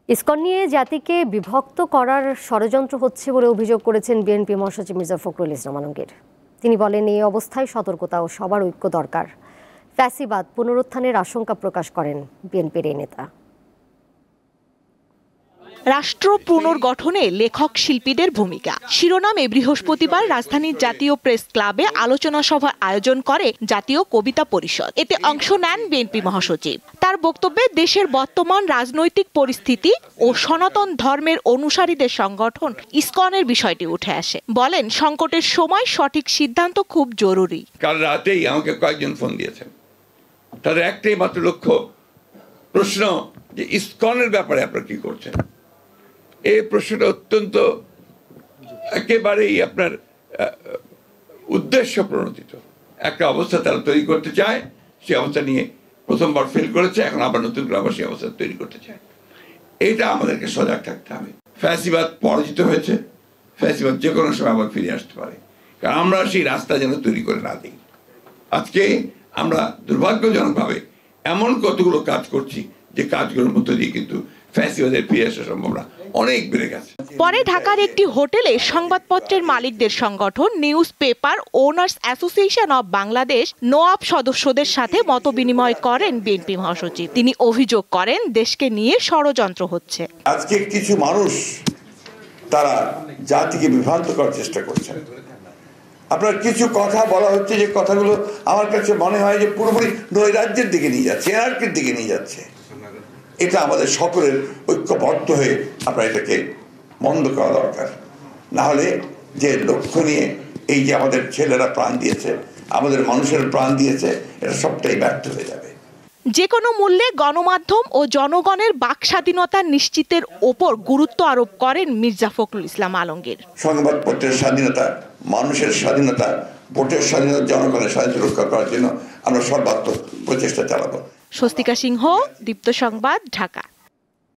ISKCON নিয়ে জাতিকে বিভক্ত করার ষড়যন্ত্র হচ্ছে বলে অভিযোগ করেছেন বিএনপি মহাসচিব মির্জা ফখরুল ইসলাম আলমগীর। তিনি বলেন, এই অবস্থায় সতর্কতা ও সবার ঐক্য দরকার। ফ্যাসিবাদ পুনরুত্থানের আশঙ্কা প্রকাশ করেন বিএনপির এই নেতা। রাষ্ট্র পুনর্গঠনে লেখক শিল্পীদের ভূমিকা শিরোনামে বৃহস্পতিবার রাজধানীর জাতীয় প্রেস ক্লাবে আলোচনা সভার আয়োজন করে জাতীয় কবিতা পরিষদ। এতে অংশ নেন বিএনপি মহাসচিব। তার বক্তব্যে দেশের বর্তমান রাজনৈতিক পরিস্থিতি ও সনাতন ধর্মের অনুসারীদের সংগঠন ইসকনের বিষয়টি উঠে আসে। বলেন, সংকটের সময় সঠিক সিদ্ধান্ত খুব জরুরি। কাল রাতেই আমাকে কয়েকজন ফোন দিয়েছেন, তাদের একটাই মাত্র লক্ষ্য, প্রশ্ন যে ইসকনের ব্যাপারে আপনারা কি করছেন। এই প্রশ্নটা অত্যন্ত একেবারেই আপনার উদ্দেশ্য প্রণোদিত একটা অবস্থা তারা তৈরি করতে চায়। সেই অবস্থা নিয়ে প্রথমবার ফেল করেছে, এখন আবার নতুন করে আবার সেই অবস্থা তৈরি করতে চায়। এইটা আমাদেরকে সজাগ থাকতে হবে। ফ্যাসিবাদ পরাজিত হয়েছে, ফ্যাসিবাদ যে কোনো সময় আবার ফিরে আসতে পারে, কারণ আমরা সেই রাস্তা যেন তৈরি করে না দিই। আজকে আমরা দুর্ভাগ্যজনকভাবে এমন কতগুলো কাজ করছি যে কাজগুলোর মধ্য দিয়ে কিন্তু ফ্যাসিবাদের ফিরে আসার সম্ভাবনা অনেক বেড়ে গেছে। পরে ঢাকার একটি হোটেলে সংবাদপত্রের মালিকদের সংগঠন news paper owners association of Bangladesh NOAB সদস্যদের সাথে মতবিনিময় করেন বিএনপি মহাসচিব। তিনি অভিযোগ করেন, দেশকে নিয়ে ষড়যন্ত্র হচ্ছে। আজকে কিছু মানুষ তারা জাতিকে বিভ্রান্ত করার চেষ্টা করছেন। আপনার কিছু কথা বলা হচ্ছে, যে কথাগুলো আমার কাছে মনে হয় যে পুরোপুরি নৈরাজ্যের দিকে নিয়ে যাচ্ছে, এনার্কির দিকে নিয়ে যাচ্ছে। এটা আমাদের সকলের ঐক্যবদ্ধ হয়ে আপনার এটাকে বন্ধ করা দরকার। না হলে যে লক্ষ্য নিয়ে এই যে আমাদের ছেলেরা প্রাণ দিয়েছে, আমাদের মানুষের প্রাণ দিয়েছে, এটা সবটাই ব্যর্থ হয়ে যাবে। যে কোনো মূল্যে গণমাধ্যম ও জনগণের বাক স্বাধীনতা নিশ্চিতের ওপর গুরুত্ব আরোপ করেন মির্জা ফখরুল ইসলাম আলমগীর। সংবাদপত্রের স্বাধীনতা, মানুষের স্বাধীনতা, ভোটের স্বাধীনতা, জনগণের স্বাধীনতা রক্ষা করার জন্য আমরা সর্বাত্মক প্রচেষ্টা চালাবো। স্বস্তিকা সিংহ, দীপ্ত সংবাদ, ঢাকা।